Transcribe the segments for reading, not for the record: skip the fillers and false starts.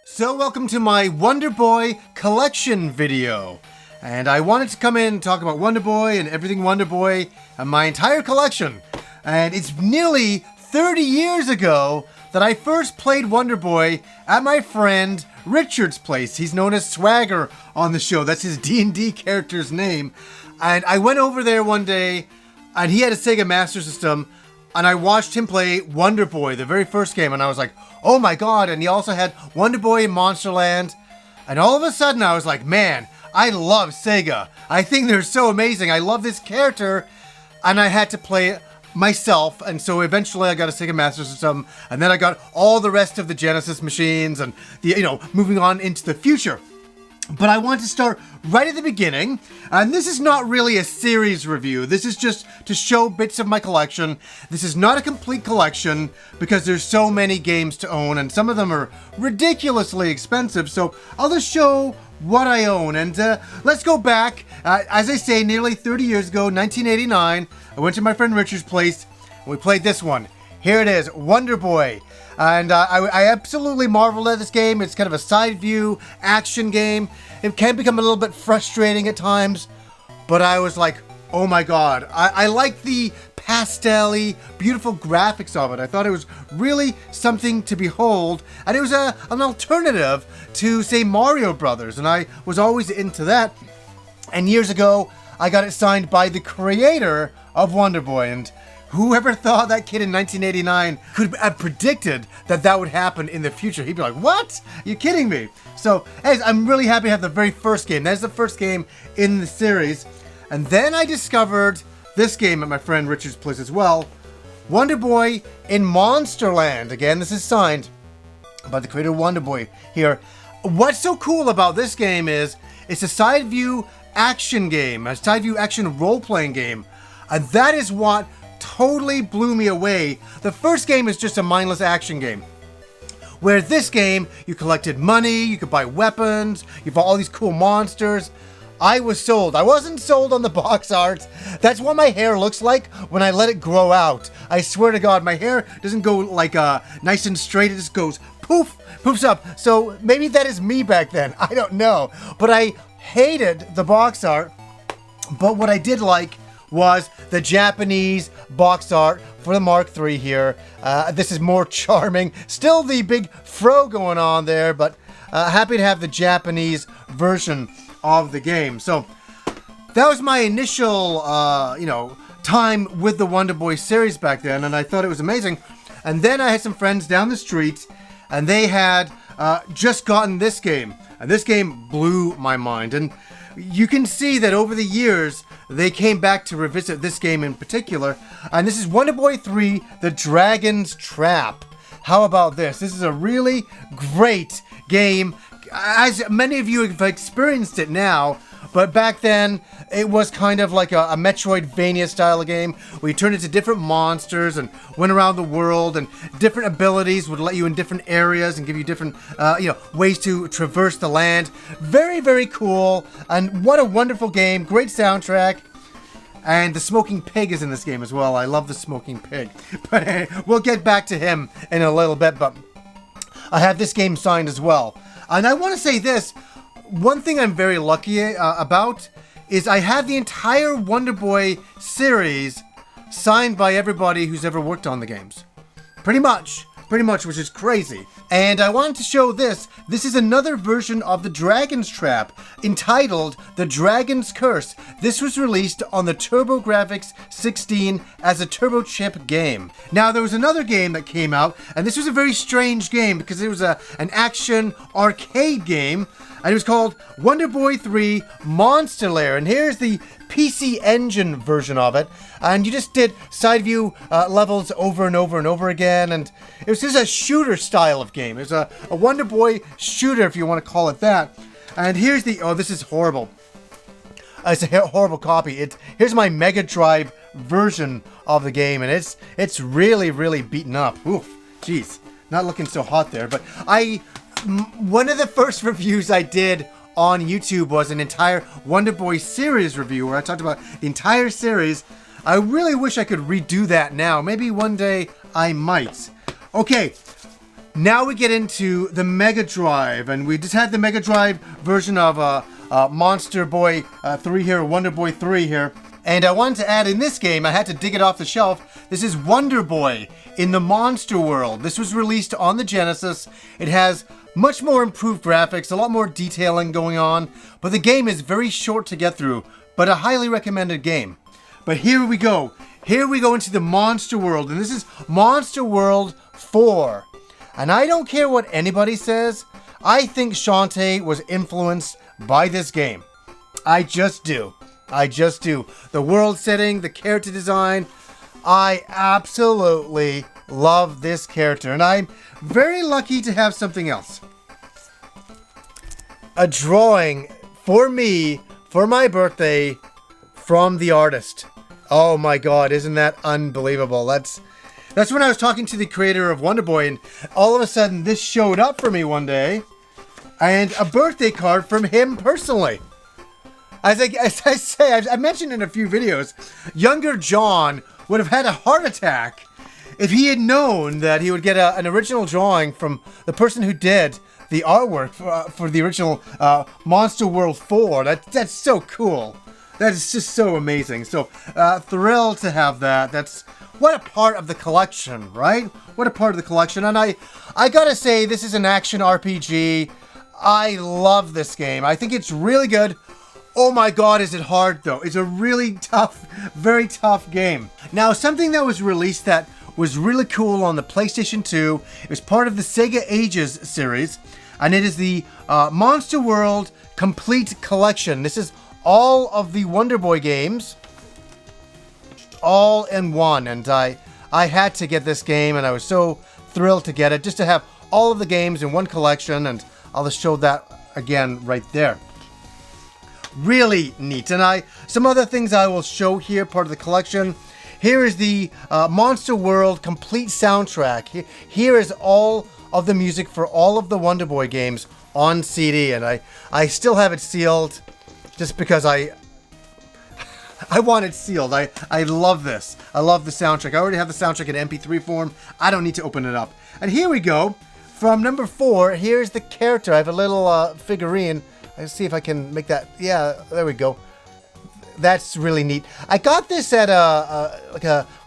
So welcome to my Wonder Boy collection video. And I wanted to come in and talk about Wonder Boy and everything Wonder Boy and my entire collection. And it's nearly 30 years ago that I first played Wonder Boy at my friend Richard's place. He's known as Swagger on the show. That's his D&D character's name. And I went over there one day and he had a Sega Master System and I watched him play Wonder Boy, the very first game, and I was like, oh my god. And he also had Wonder Boy in Monsterland. And all of a sudden I was like, man, I love Sega. I think they're so amazing. I love this character. And I had to play it myself. And so eventually I got a Sega Master System. And then I got all the rest of the Genesis machines and, moving on into the future. But I want to start right at the beginning, and this is not really a series review. This is just to show bits of my collection. This is not a complete collection because there's so many games to own, and some of them are ridiculously expensive, so I'll just show what I own. And let's go back, as I say, nearly 30 years ago, 1989, I went to my friend Richard's place, and we played this one. Here it is, Wonder Boy. And I absolutely marveled at this game. It's kind of a side view action game. It can become a little bit frustrating at times, but I was like, oh my god. I like the pastel-y, beautiful graphics of it. I thought it was really something to behold, and it was an alternative to, say, Mario Brothers, and I was always into that. And years ago, I got it signed by the creator of Wonder Boy, and whoever thought that kid in 1989 could have predicted that that would happen in the future? He'd be like, what? You kidding me? So, anyways, I'm really happy to have the very first game. That's the first game in the series. And then I discovered this game at my friend Richard's place as well. Wonder Boy in Monsterland. Again, this is signed by the creator of Wonder Boy here. What's so cool about this game is it's a side view action game, a side view action role-playing game. And that is what totally blew me away. The first game is just a mindless action game, where this game, you collected money, you could buy weapons, you bought all these cool monsters. I was sold. I wasn't sold on the box art. That's what my hair looks like when I let it grow out. I swear to God, my hair doesn't go like nice and straight. It just goes poof, poofs up. So maybe that is me back then. I don't know. But I hated the box art. But what I did like was the Japanese box art for the Mark III here. This is more charming. Still the big fro going on there, but happy to have the Japanese version of the game. So that was my initial, time with the Wonder Boy series back then, and I thought it was amazing. And then I had some friends down the street, and they had just gotten this game, and this game blew my mind. And you can see that over the years, they came back to revisit this game in particular. And this is Wonder Boy 3, The Dragon's Trap. How about this? This is a really great game. As many of you have experienced it now, but back then, it was kind of like a Metroidvania style of game where you turned into different monsters and went around the world, and different abilities would let you in different areas and give you different, ways to traverse the land. Very, very cool, and what a wonderful game. Great soundtrack. And the Smoking Pig is in this game as well. I love the Smoking Pig. But we'll get back to him in a little bit, but I have this game signed as well. And I want to say this. One thing I'm very lucky about is I have the entire Wonder Boy series signed by everybody who's ever worked on the games. Pretty much, which is crazy. And I wanted to show this. This is another version of the Dragon's Trap, entitled The Dragon's Curse. This was released on the TurboGrafx 16 as a Turbo Chip game. Now, there was another game that came out, and this was a very strange game because it was an action arcade game, and it was called Wonder Boy 3 Monster Lair. And here's the PC Engine version of it, and you just did side view levels over and over and over again, and it was just a shooter style of game. It was a Wonder Boy shooter, if you want to call it that. And here's the, this is horrible. It's a horrible copy. Here's my Mega Drive version of the game, and it's really, really beaten up. Oof, jeez, not looking so hot there. But one of the first reviews I did on YouTube was an entire Wonder Boy series review where I talked about the entire series. I really wish I could redo that now. Maybe one day I might. Okay, Now we get into the Mega Drive, and we just had the Mega Drive version of Monster Boy 3 here, Wonder Boy 3 here. And I wanted to add in this game, I had to dig it off the shelf. This is Wonder Boy in the Monster World. This was released on the Genesis. It has much more improved graphics, a lot more detailing going on, but the game is very short to get through, but a highly recommended game. But here we go. Here we go into the Monster World, and this is Monster World 4. And I don't care what anybody says, I think Shantae was influenced by this game. I just do. I just do. The world setting, the character design, I absolutely love this character. And I'm very lucky to have something else. A drawing for me, for my birthday, from the artist. Oh my god, isn't that unbelievable? That's when I was talking to the creator of Wonder Boy, and all of a sudden this showed up for me one day. And a birthday card from him personally. As I say, I mentioned in a few videos, younger John would have had a heart attack if he had known that he would get an original drawing from the person who did the artwork for the original Monster World 4. That's so cool. That is just so amazing. So thrilled to have that. That's what a part of the collection, right? What a part of the collection. And I gotta say, this is an action RPG. I love this game. I think it's really good. Oh my god, is it hard though. It's a really tough, very tough game. Now, something that was released that was really cool on the PlayStation 2, it was part of the Sega Ages series, and it is the Monster World Complete Collection. This is all of the Wonder Boy games, all in one, and I had to get this game, and I was so thrilled to get it, just to have all of the games in one collection, and I'll just show that again right there. Really neat. And some other things I will show here, part of the collection. Here is the Monster World Complete Soundtrack. Here is all of the music for all of the Wonder Boy games on CD, and I still have it sealed just because I want it sealed. I love this. I love the soundtrack. I already have the soundtrack in MP3 form. I don't need to open it up. And here we go. From number 4, here's the character. I have a little figurine. Let's see if I can make that. Yeah, there we go. That's really neat. I got this at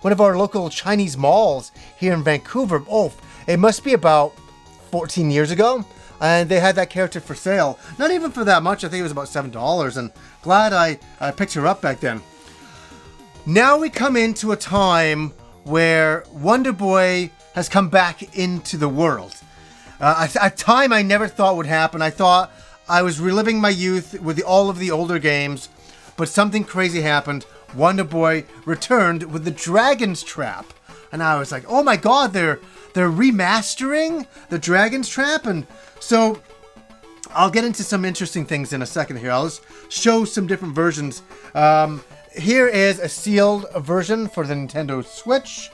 one of our local Chinese malls here in Vancouver. Oh, it must be about 14 years ago. And they had that character for sale. Not even for that much. I think it was about $7. And glad I picked her up back then. Now we come into a time where Wonder Boy has come back into the world. A time I never thought would happen. I thought I was reliving my youth with all of the older games, but something crazy happened. Wonder Boy returned with the Dragon's Trap, and I was like, "Oh my God, they're remastering the Dragon's Trap." And so I'll get into some interesting things in a second here. I'll just show some different versions. Here is a sealed version for the Nintendo Switch.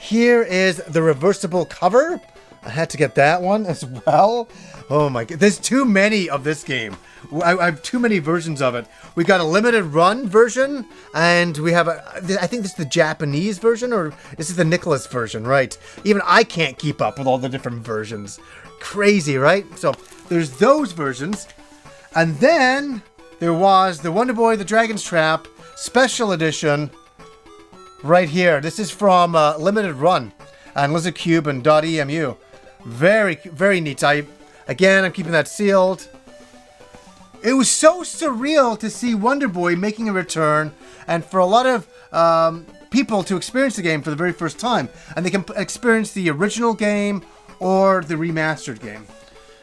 Here is the reversible cover. I had to get that one as well. Oh my god, there's too many of this game. I have too many versions of it. We got a limited run version, and we have I think this is the Japanese version, or this is the Nicholas version, right? Even I can't keep up with all the different versions. Crazy, right? So there's those versions. And then there was the Wonder Boy, the Dragon's Trap Special Edition right here. This is from Limited Run and Lizard Cube and .emu. Very, very neat. I'm keeping that sealed. It was so surreal to see Wonder Boy making a return, and for a lot of people to experience the game for the very first time, and they can experience the original game or the remastered game.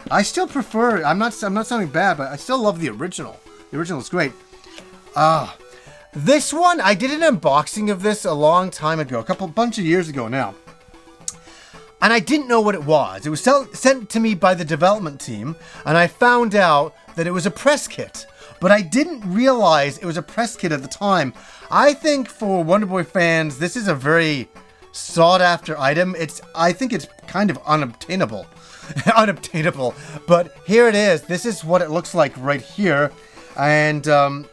I still prefer. I'm not sounding bad, but I still love the original. The original is great. This one, I did an unboxing of this a long time ago, bunch of years ago now. And I didn't know what it was. It was sent to me by the development team, and I found out that it was a press kit. But I didn't realize it was a press kit at the time. I think for Wonder Boy fans, this is a very sought-after item. I think it's kind of unobtainable. Unobtainable. But here it is. This is what it looks like right here. And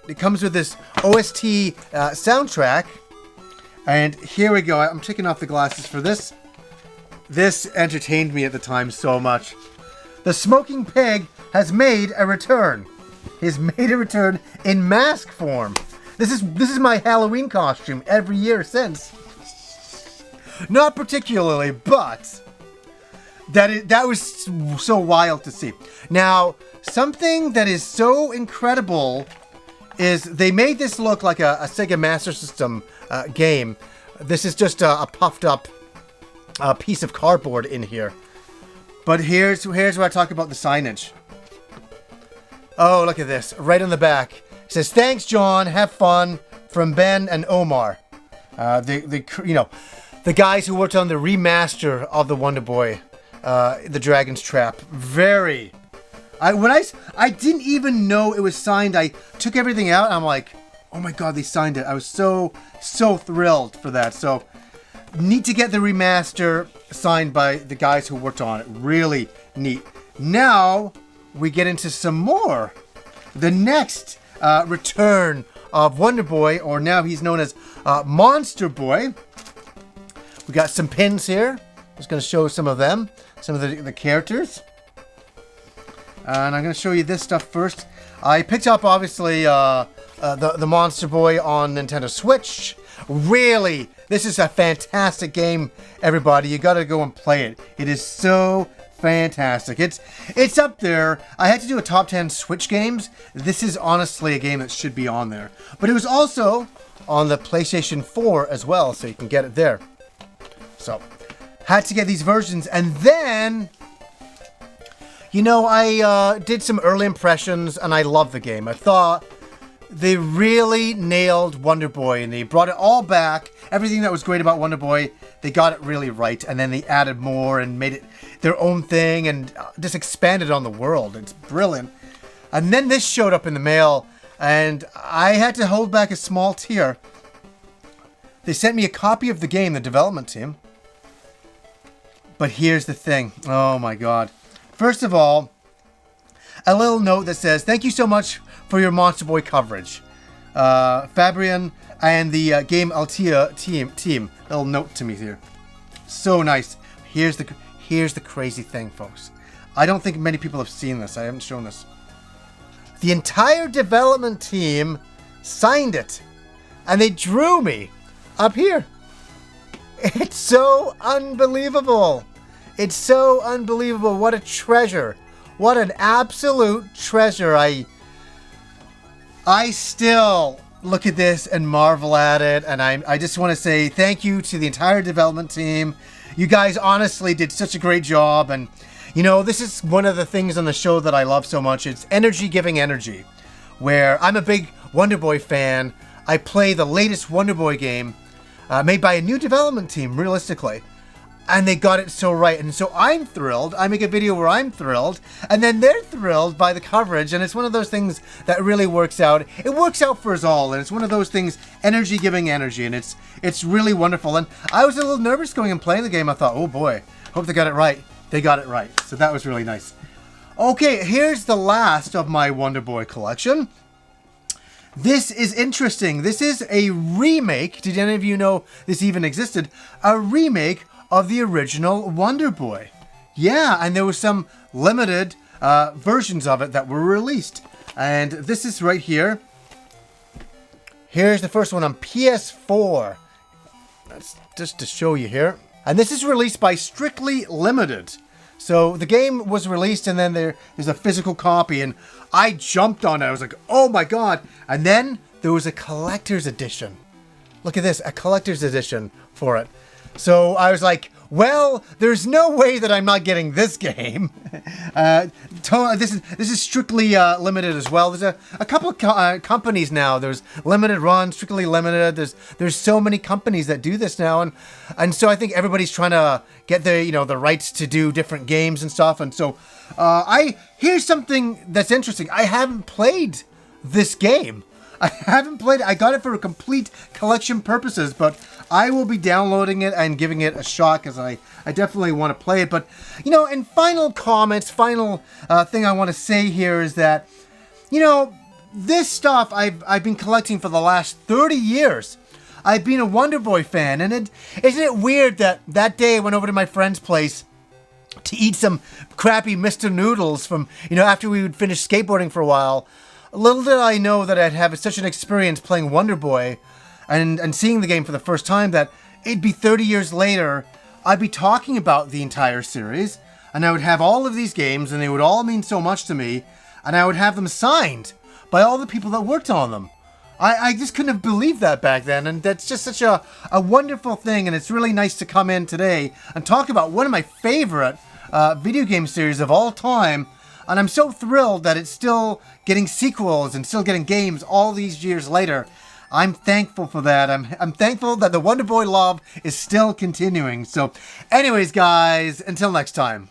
it comes with this OST soundtrack. And here we go. I'm taking off the glasses for this. This entertained me at the time so much. The smoking pig has made a return. He's made a return in mask form. This is my Halloween costume every year since. Not particularly, but that was so wild to see. Now, something that is so incredible is they made this look like a Sega Master System game. This is just a puffed up piece of cardboard in here. But here's where I talk about the signage. Oh, look at this. Right on the back. It says, "Thanks, John. Have fun." From Ben and Omar. The guys who worked on the remaster of the Wonder Boy, The Dragon's Trap. I didn't even know it was signed. I took everything out and I'm like, oh my god, they signed it. I was so thrilled for that. So, neat to get the remaster signed by the guys who worked on it. Really neat. Now, we get into some more. The next return of Wonder Boy, or now he's known as Monster Boy. We got some pins here. I'm just going to show some of them, some of the characters. And I'm going to show you this stuff first. I picked up, obviously, the Monster Boy on Nintendo Switch. Really, this is a fantastic game, everybody. You got to go and play it. It is so fantastic. It's up there. I had to do a top 10 Switch games. This is honestly a game that should be on there. But it was also on the PlayStation 4 as well, so you can get it there. So, had to get these versions. And then, I did some early impressions, and I love the game. I thought they really nailed Wonder Boy, and they brought it all back. Everything that was great about Wonder Boy, they got it really right, and then they added more and made it their own thing and just expanded on the world. It's brilliant. And then this showed up in the mail, and I had to hold back a small tear. They sent me a copy of the game, the development team. But here's the thing. Oh my god. First of all, a little note that says, "Thank you so much for your Monster Boy coverage. Fabian and the Game Altea team. Little note to me here. So nice. Here's the crazy thing, folks. I don't think many people have seen this. I haven't shown this. The entire development team signed it. And they drew me up here. It's so unbelievable. It's so unbelievable. What a treasure. What an absolute treasure. I still look at this and marvel at it, and I just want to say thank you to the entire development team. You guys honestly did such a great job, and this is one of the things on the show that I love so much. It's energy giving energy, where I'm a big Wonder Boy fan. I play the latest Wonder Boy game made by a new development team, realistically. And they got it so right. And so I'm thrilled. I make a video where I'm thrilled. And then they're thrilled by the coverage. And it's one of those things that really works out. It works out for us all. And it's one of those things, energy giving energy. And it's really wonderful. And I was a little nervous going and playing the game. I thought, oh boy, hope they got it right. They got it right. So that was really nice. Okay, here's the last of my Wonder Boy collection. This is interesting. This is a remake. Did any of you know this even existed? A remake of the original Wonder Boy. Yeah, and there were some limited versions of it that were released. And this is right here. Here's the first one on PS4. That's just to show you here. And this is released by Strictly Limited. So the game was released and then there's a physical copy and I jumped on it. I was like, oh my god. And then there was a collector's edition. Look at this, a collector's edition for it. So I was like, well, there's no way that I'm not getting this game. This is Strictly Limited as well. There's a couple of companies now. There's Limited Run, Strictly Limited. There's so many companies that do this now, and so I think everybody's trying to get the rights to do different games and stuff. And so here's something that's interesting. I haven't played this game. I haven't played it. I got it for complete collection purposes, but I will be downloading it and giving it a shot because I definitely want to play it. But, in final comments, final thing I want to say here is that, this stuff I've been collecting for the last 30 years. I've been a Wonder Boy fan, and isn't it weird that that day I went over to my friend's place to eat some crappy Mr. Noodles from, after we would finish skateboarding for a while. Little did I know that I'd have such an experience playing Wonder Boy and seeing the game for the first time that it'd be 30 years later, I'd be talking about the entire series, and I would have all of these games, and they would all mean so much to me, and I would have them signed by all the people that worked on them. I just couldn't have believed that back then, and that's just such a wonderful thing, and it's really nice to come in today and talk about one of my favorite video game series of all time, and I'm so thrilled that it's still getting sequels and still getting games all these years later. I'm thankful for that. I'm thankful that the Wonder Boy love is still continuing. So anyways, guys, until next time.